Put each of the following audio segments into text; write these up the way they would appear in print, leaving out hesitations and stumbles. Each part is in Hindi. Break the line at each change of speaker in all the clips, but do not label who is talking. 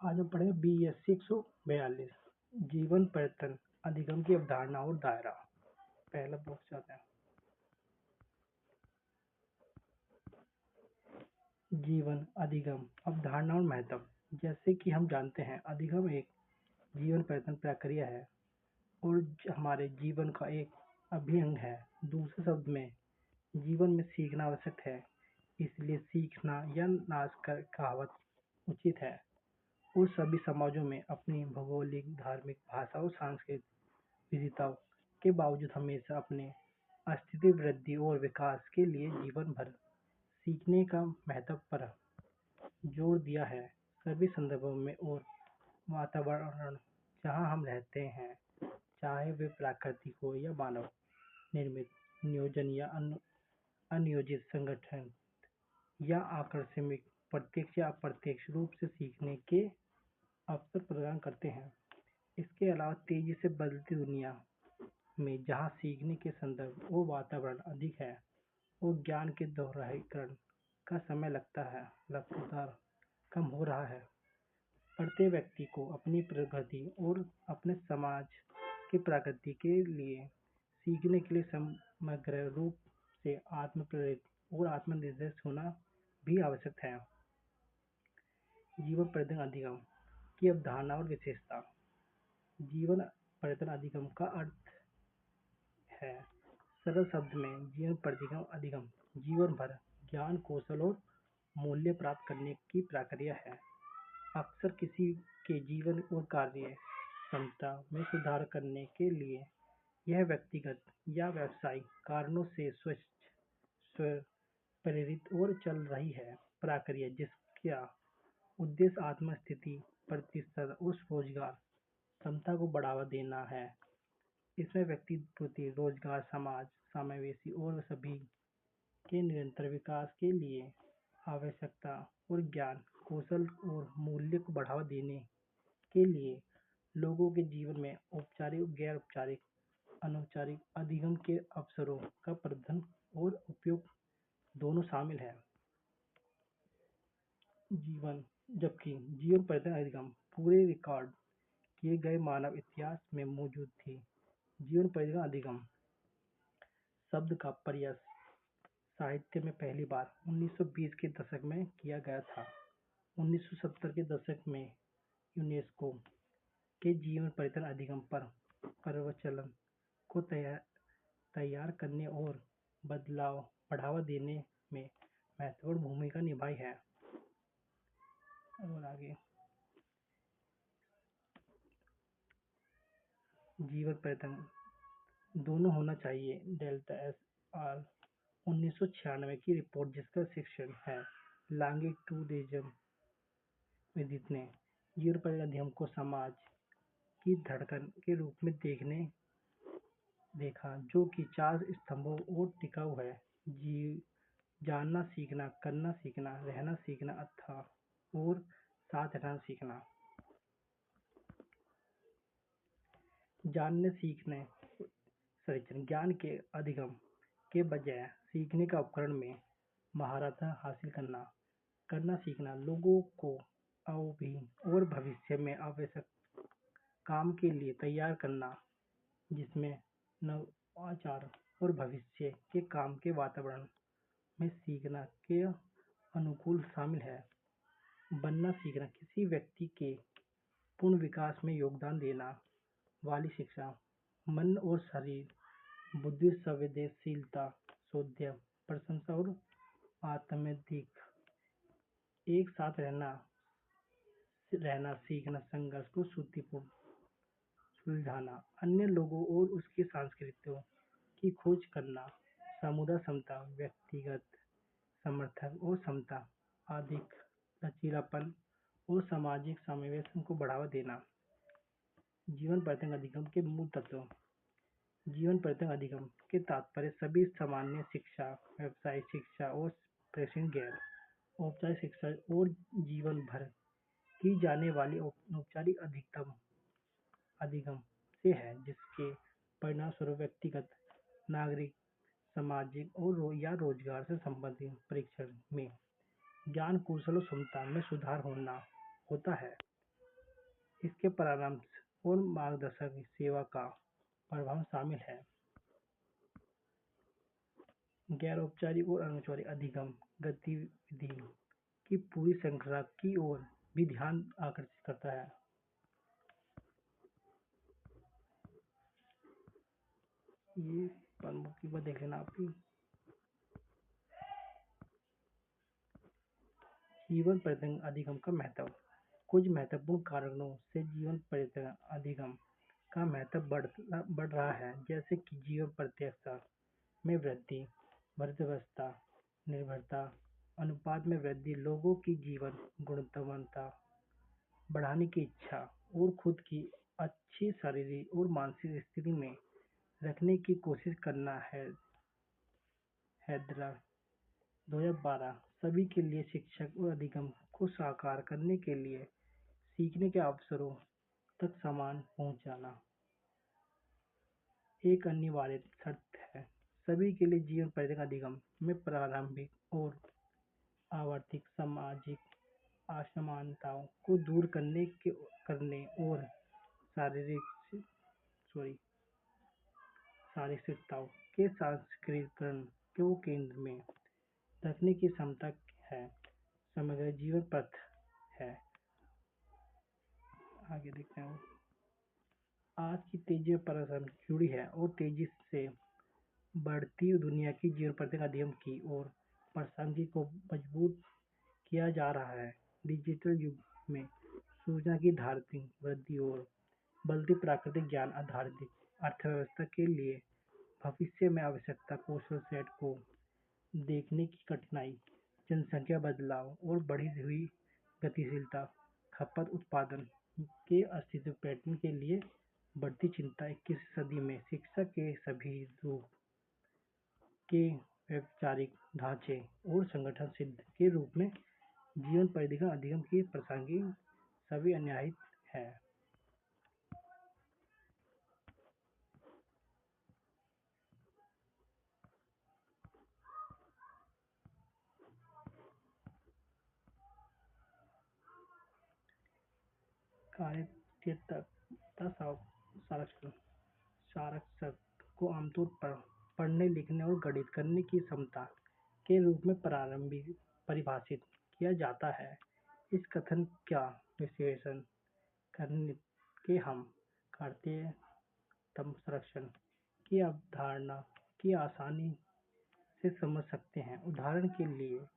आज हम पढ़ेंगे BSc 142 जीवन पर्यटन अधिगम की अवधारणा और दायरा। पहला बॉक्स जाते हैं। जीवन अधिगम अवधारणा और महत्व। जैसे कि हम जानते हैं, अधिगम एक जीवन पर्यटन प्रक्रिया है और हमारे जीवन का एक अभिन्न अंग है। दूसरे शब्द में, जीवन में सीखना आवश्यक है, इसलिए सीखना या नाश कर कहावत उचित है। और सभी समाजों में अपनी भौगोलिक, धार्मिक, भाषा और सांस्कृतिक विविधताओं के बावजूद हमेशा अपने अस्तित्व, वृद्धि और विकास के लिए जीवन भर सीखने का महत्व पर जोर दिया है। सभी संदर्भों में और वातावरण जहाँ हम रहते हैं, चाहे वे प्राकृतिक हो या मानव निर्मित, नियोजन या अनियोजित संगठन या आकस्मिक, प्रत्यक्ष या अप्रत्यक्ष रूप से सीखने के अवसर प्रदान करते हैं। इसके अलावा तेजी से बदलती दुनिया में जहाँ सीखने के संदर्भ और वातावरण अधिक है और ज्ञान के दोहराईकरण का समय लगातार कम हो रहा है, प्रत्येक व्यक्ति को अपनी प्रगति और अपने समाज की प्रगति के लिए सीखने के लिए समग्र रूप से आत्म-प्रेरित और आत्मनिर्भर होना भी आवश्यक है। जीवन पर्यटन अधिगम की अवधारणा और विशेषता। जीवन पर्यटन अधिगम का अर्थ है, सरल शब्द में, जीवन पर्यटन अधिगम जीवन भर ज्ञान, कौशल और मूल्य प्राप्त करने की प्रक्रिया है। अक्सर किसी के जीवन और कार्य क्षमता में सुधार करने के लिए यह व्यक्तिगत या व्यावसायिक कारणों से स्व प्रेरित और चल रही है प्रक्रिया, जिसका उद्देश्य आत्म-स्थिति, प्रतिष्ठा और रोजगार क्षमता को बढ़ावा देना है। इसमें व्यक्ति रोजगार, समाज, समावेशी और सभी के निरंतर विकास के लिए आवश्यकता और ज्ञान, कौशल और मूल्य को बढ़ावा देने के लिए लोगों के जीवन में औपचारिक और गैर औपचारिक, अनौपचारिक अधिगम के अवसरों का प्रबंधन और उपयोग दोनों शामिल है। जबकि जीवन पर्यटन अधिगम पूरे रिकॉर्ड किए गए मानव इतिहास में मौजूद थी। जीवन पर्यटन अधिगम शब्द का प्रयास साहित्य में पहली बार 1920 के दशक में किया गया था। 1970 के दशक में यूनेस्को के जीवन पर्यटन अधिगम पर प्रवचन को तैयार करने और बढ़ावा देने में महत्वपूर्ण भूमिका निभाई है। और आगे, जीवन पर्यटन दोनों होना चाहिए। डेल्टा एस आर 1996 की रिपोर्ट, जिसका शीर्षक है लॉन्गिट्यूडिनल विजिट, ने जीवन पर्यटन अधिगम को समाज की धड़कन के रूप में देखा, जो कि 4 स्तंभों और टिकाऊ है। जानना सीखना, करना सीखना, रहना सीखना और साथ रहना सीखना। जानने सीखने संरक्षण, ज्ञान के अधिगम के बजाय सीखने का उपकरण में महारत हासिल करना सीखना लोगों को अभी और भविष्य में आवश्यक काम के लिए तैयार करना, जिसमें नवाचार और भविष्य के काम के वातावरण में सीखना के अनुकूल शामिल है। बनना सीखना, किसी व्यक्ति के पूर्ण विकास में योगदान देना वाली शिक्षा, मन और शरीर, बुद्धि, संवेदनशीलता, शोध, प्रशंसा और आत्माधिक एक साथ रहना सीखना, संघर्ष को सुलझाना, अन्य लोगों और उसकी संस्कृतियों की खोज करना, समुदाय क्षमता, व्यक्तिगत समर्थन और क्षमता, अधिक लचीलापन और सामाजिक समावेशन को बढ़ावा देना। जीवन पर्यटन अधिगम के मूल तत्व। जीवन पर्यटन अधिगम के तात्पर्य सभी सामान्य शिक्षा, व्यावसायिक शिक्षा और प्रशिक्षण, गैर औपचारिक शिक्षा और जीवन भर की जाने वाली औपचारिक अधिगम से है, जिसके परिणामस्वरूप व्यक्तिगत, नागरिक, सामाजिक और या रोजगार से संबंधित परीक्षण में ज्ञान, कौशल और क्षमता में सुधार होता है। इसके परामर्श और मार्गदर्शक सेवा का प्रभाव शामिल है। गैर औपचारिक और अनौपचारिक अधिगम गतिविधि की पूरी श्रृंखला की ओर भी ध्यान आकर्षित करता है। ये प्रमुख की बात देख लेना आपकी। जीवन पर्यटन अधिगम का महत्व। कुछ महत्वपूर्ण कारणों से जीवन पर्यटन अधिगम का महत्व बढ़ रहा है, जैसे कि जीवन प्रत्याशा में वृद्धि, वृद्धावस्था निर्भरता अनुपात में वृद्धि, लोगों की जीवन गुणवत्ता बढ़ाने की इच्छा और खुद की अच्छी शारीरिक और मानसिक स्थिति में रखने की कोशिश करना है। हैदरा 2012 सभी के लिए शिक्षक और अधिगम को साकार करने के लिए सीखने के अवसरों तक समान पहुंचाना एक अनिवार्य शर्त है। सभी के लिए जीवन पर्यटन अधिगम में प्रारंभिक और आवर्तिक सामाजिक असमानताओं को दूर करने और शारीरिक सॉरी शारीरिकताओं के सांस्कृतिकरण को केंद्र में रखने की क्षमता है। समग्र जीवन पथ है। आगे देखते हैं। आज की तेजी पर जुड़ी है और तेजी से बढ़ती दुनिया की जीवन प्रत्येक अधिगम की ओर प्रासंगिक को मजबूत किया जा रहा है। डिजिटल युग में सूचना की धारती वृद्धि और बढ़ती प्राकृतिक ज्ञान आधारित अर्थव्यवस्था के लिए भविष्य में आवश्यकता कौशल सेट को देखने की कठिनाई, जनसंख्या बदलाव और बढ़ी हुई गतिशीलता, खपत उत्पादन के अस्तित्व पैटर्न के लिए बढ़ती चिंता 21वीं सदी में शिक्षा के सभी रूप के वैचारिक ढांचे और संगठन सिद्ध के रूप में जीवन परिधिका अधिगम की प्रासंगिक सभी अन्यायित है। कार्य के संरक्षण साक्षरता को आमतौर पर पढ़ने लिखने और गणित करने की क्षमता के रूप में प्रारंभिक परिभाषित किया जाता है। इस कथन का विश्लेषण करने के हम कार्य संरक्षण की अवधारणा की आसानी से समझ सकते हैं। उदाहरण के लिए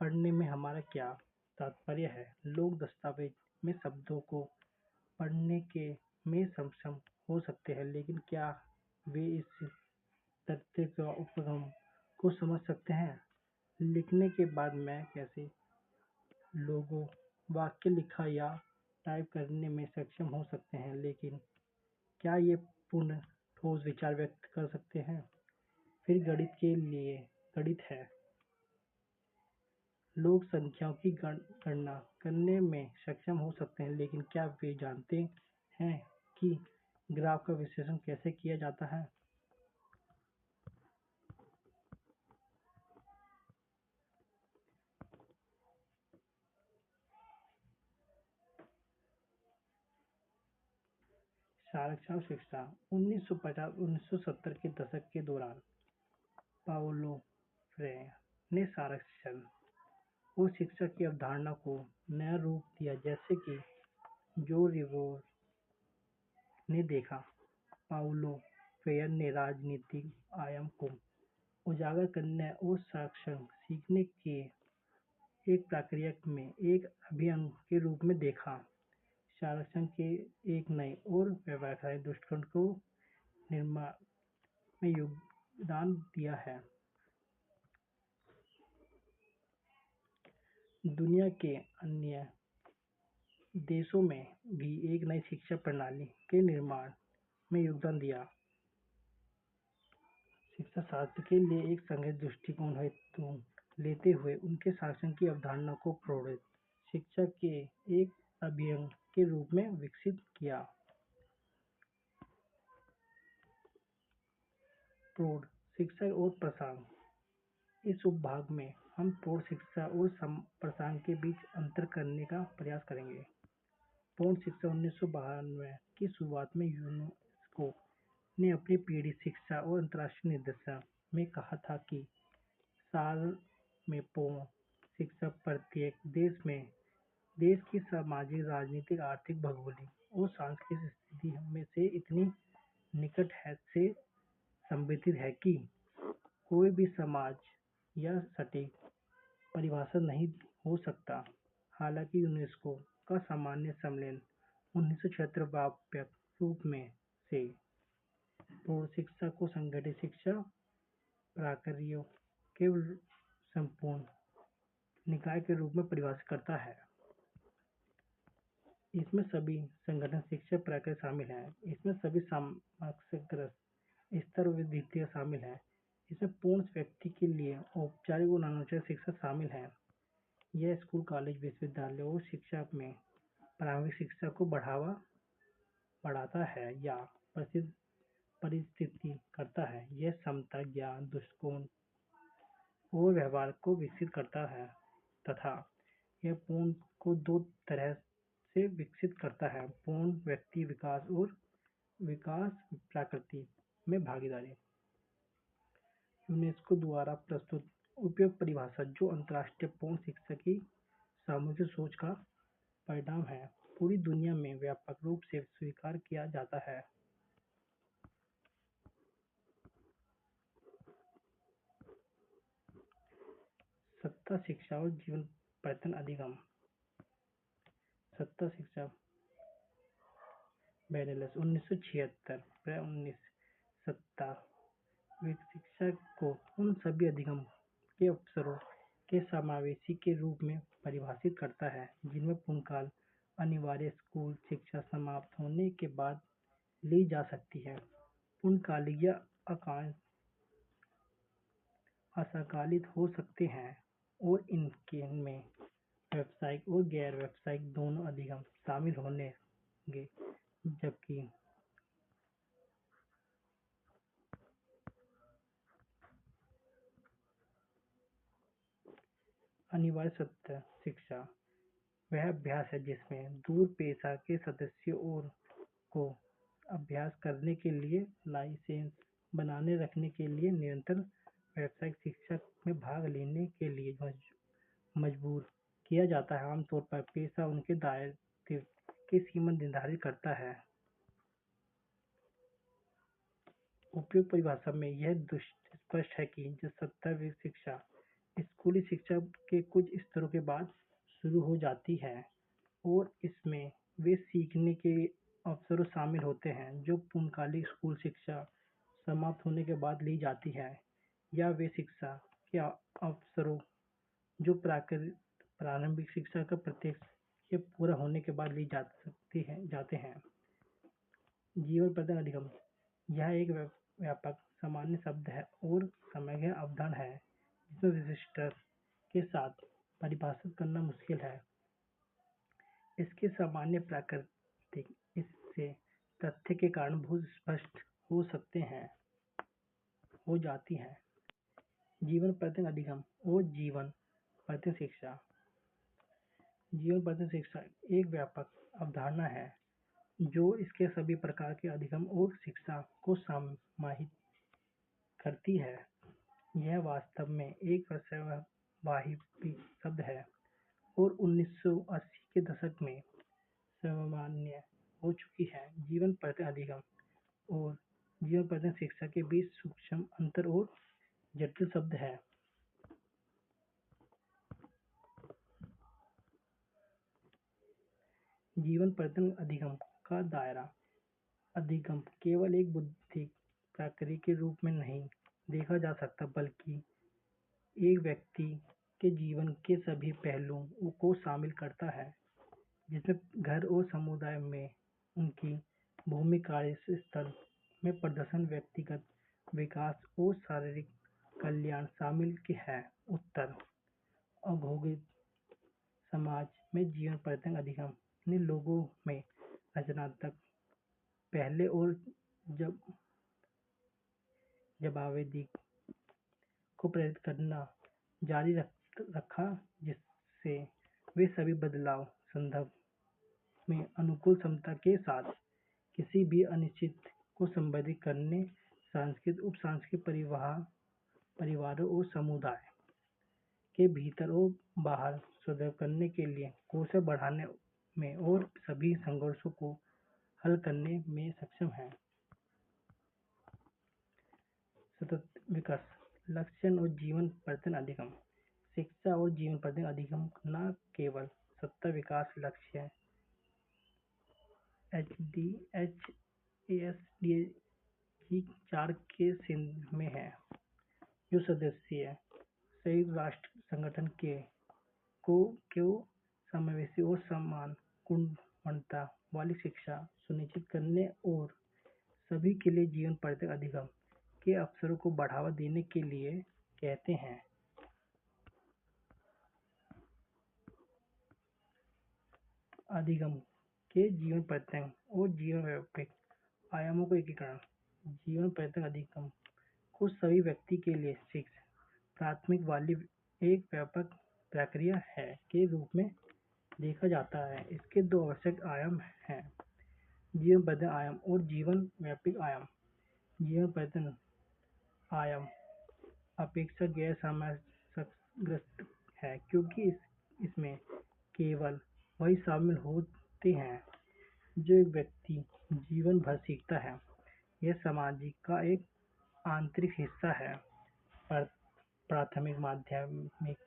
पढ़ने में हमारा क्या तात्पर्य है? लोग दस्तावेज में शब्दों को पढ़ने के में सक्षम हो सकते हैं, लेकिन क्या वे इस तथ्य का उपगम को समझ सकते हैं? लिखने के बाद मैं कैसे लोगों वाक्य लिखा या टाइप करने में सक्षम हो सकते हैं, लेकिन क्या ये पूर्ण ठोस विचार व्यक्त कर सकते हैं? फिर गणित के लिए गणित है। लोग संख्याओं की गणना करने में सक्षम हो सकते हैं, लेकिन क्या वे जानते हैं कि ग्राफ का विश्लेषण कैसे किया जाता है? संरक्षण शिक्षा 1950-1970 के दशक के दौरान पाओलो फ्रेयर ने संरक्षण और शिक्षा की अवधारणा को नया रूप दिया, जैसे कि जो रिवोर ने देखा। पाओलो फ्रेयर ने राजनीतिक आयाम को उजागर करने और संरक्षण सीखने के एक प्रक्रिया में एक अभियंग के रूप में देखा। संरक्षण के एक नए और व्यावसायिक दृष्टिकोण को निर्माण में योगदान दिया है। दुनिया के अन्य देशों में भी एक नई शिक्षा प्रणाली के निर्माण में योगदान दिया। शिक्षा शास्त्र के लिए एक संगठित दृष्टिकोण हेतु लेते हुए उनके शासन की अवधारणा को प्रौढ़ शिक्षा के एक अभियंग के रूप में विकसित किया। प्रौढ़ शिक्षा और प्रसार। इस उपभाग में हम प्रौढ़ शिक्षा और प्रसार के बीच अंतर करने का प्रयास करेंगे। पूर्ण शिक्षा 1992 की शुरुआत में यूनेस्को ने अपनी पीढ़ी शिक्षा और अंतर्राष्ट्रीय निर्देशन में कहा था कि साल में पूर्ण शिक्षा प्रत्येक देश की सामाजिक, राजनीतिक, आर्थिक, भौगोलिक और सांस्कृतिक स्थिति में से इतनी निकट है से संबंधित है कि कोई भी समाज या सटीक परिभाषा नहीं हो सकता। हालांकि यूनेस्को का सामान्य सम्मेलन 1976 व्यापक रूप में से पूर्ण शिक्षा को संगठित शिक्षा प्रक्रियाओं के संपूर्ण निकाय के रूप में परिभाषित करता है। इसमें सभी संगठन शिक्षा प्रक्रिया शामिल है। इसमें सभी समग्र स्तर विद्यार्थी शामिल है। इसमें पूर्ण व्यक्ति के लिए औपचारिक और अनौपचारिक शिक्षा शामिल है। यह स्कूल, कॉलेज, विश्वविद्यालय और शिक्षा में प्रारंभिक शिक्षा को बढ़ाता है या परिस्थिति करता है। यह क्षमता, ज्ञान, दृष्टिकोण और व्यवहार को विकसित करता है तथा यह पूर्ण को दो तरह से विकसित करता है: पूर्ण व्यक्ति विकास और विकास प्रकृति में भागीदारी। यूनेस्को द्वारा प्रस्तुत उपयुक्त परिभाषा, जो अंतर्राष्ट्रीय पूर्ण शिक्षा की सामूहिक सोच का परिणाम है, पूरी दुनिया में व्यापक रूप से स्वीकार किया जाता है। सत्ता, शिक्षा और जीवन परिवर्तन अधिगम। सत्ता शिक्षा बेनेलस 1976 सत्ता शिक्षा को उन सभी अधिगम के अवसरों के समावेशी के रूप में परिभाषित करता है जिनमें पूर्णकाल अनिवार्य स्कूल शिक्षा समाप्त होने के बाद ली जा सकती है। पूर्णकालिक या असंकालित हो सकते हैं और इनके में व्यावसायिक और गैर व्यावसायिक दोनों अधिगम शामिल होंगे। जबकि अनिवार्य सत्ता शिक्षा वह अभ्यास है जिसमें दूर पेशा के सदस्यों और को अभ्यास करने के लिए लाइसेंस बनाए रखने के लिए निरंतर व्यावसायिक शिक्षा में भाग लेने के लिए मजबूर किया जाता है। आमतौर पर पेशा उनके दायित्व की सीमा निर्धारित करता है। उपयुक्त परिभाषा में यह स्पष्ट है कि जो सत्ता शिक्षा स्कूली शिक्षा के कुछ स्तरों के बाद शुरू हो जाती है और इसमें वे सीखने के अवसर शामिल होते हैं जो पूर्णकालिक स्कूल शिक्षा समाप्त होने के बाद ली जाती है, या वे शिक्षा के अवसरों जो प्रारंभिक शिक्षा का प्रत्येक के पूरा होने के बाद ली जाते हैं। जीवन परिवर्तन अधिगम यह एक व्यापक सामान्य शब्द है और समग्र अवधारणा है जिसमें विशिष्ट के साथ परिभाषित करना मुश्किल है। इसके सामान्य प्राकृतिक इससे तथ्य के कारण बहुत स्पष्ट हो जाती है। जीवन परिवर्तन अधिगम और जीवन परिवर्तन शिक्षा। जीवन परिवर्तन शिक्षा एक व्यापक अवधारणा है जो इसके सभी प्रकार के अधिगम और शिक्षा को समाहित करती है। यह वास्तव में एक वाहिपी शब्द है और 1980 के दशक में सामान्य हो चुकी है। जीवन परिवर्तन अधिगम और जीवन परिवर्तन शिक्षा के बीच सूक्ष्म अंतर और जटिल शब्द है। जीवन परिवर्तन अधिगम का दायरा। अधिगम केवल एक बौद्धिक प्रक्रिया के रूप में नहीं देखा जा सकता, बल्कि एक व्यक्ति के जीवन के सभी पहलुओं को शामिल करता है, जिसमें घर और समुदाय में उनकी भूमिका, कार्यस्थल में प्रदर्शन, व्यक्तिगत विकास और शारीरिक कल्याण शामिल है। उत्तर औद्योगिक समाज में जीवन परिवर्तन अधिगम ने लोगों में रचनात्मक पहले और जवाबदेही को प्रेरित करना जारी रखा, जिससे वे सभी बदलाव संभव में अनुकूल क्षमता के साथ किसी भी अनिश्चित को संबोधित करने सांस्कृतिक उप-सांस्कृतिक परिवारों और समुदाय के भीतर और बाहर सुधार करने के लिए कौशल बढ़ाने में और सभी संघर्षों को हल करने में सक्षम है। सतत विकास लक्ष्य और जीवन परिवर्तन अधिगम शिक्षा और जीवन परिवर्तन अधिगम न केवल सतत विकास लक्ष्य एचडीएसडी की 4 के सिंध में है जो सदस्य संयुक्त राष्ट्र संगठन के को समावेशी और समान गुणवत्ता वाली शिक्षा सुनिश्चित करने और सभी के लिए जीवन परिवर्तन अधिगम के अवसरों को बढ़ावा देने के लिए कहते हैं। अधिगम के जीवन परिवर्तन और जीवन व्यापक आयामों को एकीकरण जीवन परिवर्तन अधिगम को सभी व्यक्ति के लिए शिक्षा प्राथमिक वाली एक व्यापक प्रक्रिया है के रूप में देखा जाता है। इसके 2 आवश्यक आयाम हैं जीवन परिवर्तन आयाम और जीवन व्यापक आयाम। जीवन परिवर्तन आयाम अपेक्षा गैर समस्याग्रस्त है क्योंकि इसमें केवल वही शामिल होते हैं जो एक व्यक्ति जीवन भर सीखता है। यह सामाजिक का एक आंतरिक हिस्सा है प्राथमिक माध्यमिक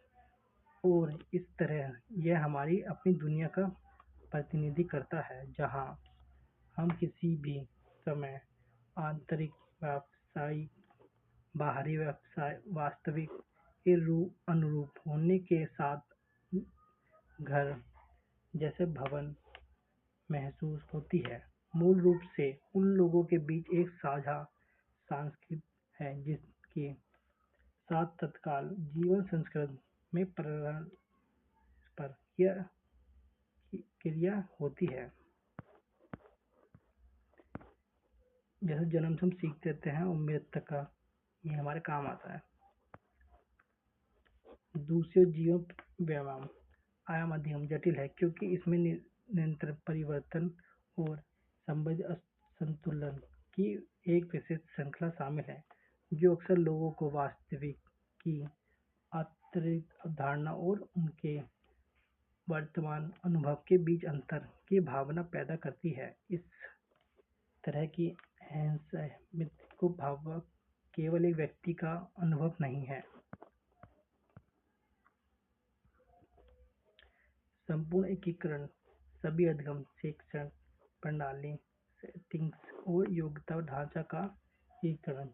और इस तरह यह हमारी अपनी दुनिया का प्रतिनिधि करता है जहाँ हम किसी भी समय आंतरिक व्यवसायिक बाहरी वास्तविक के अनुरूप होने के साथ घर जैसे भवन महसूस होती है। मूल रूप से उन लोगों के बीच एक साझा संस्कृति है जिसके साथ तत्काल जीवन संस्कृत में परस्पर क्रिया होती है। जैसे जन्म से हम सीखते रहते हैं और मृत्यु तक ये हमारे काम आता है। दूसरे जीवन व्यायाम आयाम अधिगम जटिल है क्योंकि इसमें निरंतर परिवर्तन और संबंध असंतुलन की एक विशेष श्रृंखला शामिल है जो अक्सर लोगों को वास्तविक की अतिरिक्त अवधारणा और उनके वर्तमान अनुभव के बीच अंतर की भावना पैदा करती है। इस तरह की असहमति को भाव केवल एक व्यक्ति का अनुभव नहीं है। संपूर्ण एकीकरण सभी अधिगम शिक्षण प्रणाली सेटिंग्स और योग्यता ढांचा का एकीकरण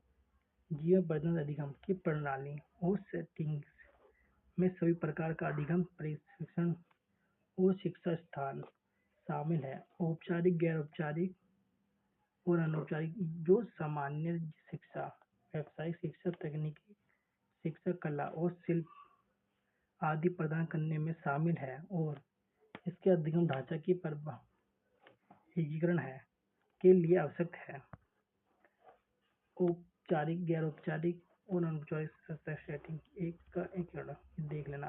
जीवन परिवर्तन अधिगम की प्रणाली और सेटिंग्स में सभी प्रकार का अधिगम प्रशिक्षण और शिक्षा स्थान शामिल है औपचारिक गैर औपचारिक और अनौपचारिक जो सामान्य शिक्षा व्यावसायिक शिक्षा तकनीकी शिक्षा कला और शिल्प आदि प्रदान करने में शामिल है और इसके अधिगम ढांचा की एकीकरण है के लिए आवश्यक है। औपचारिक गैर औपचारिक और अनौपचारिक सेटिंग एक का एकीकरण देख लेना।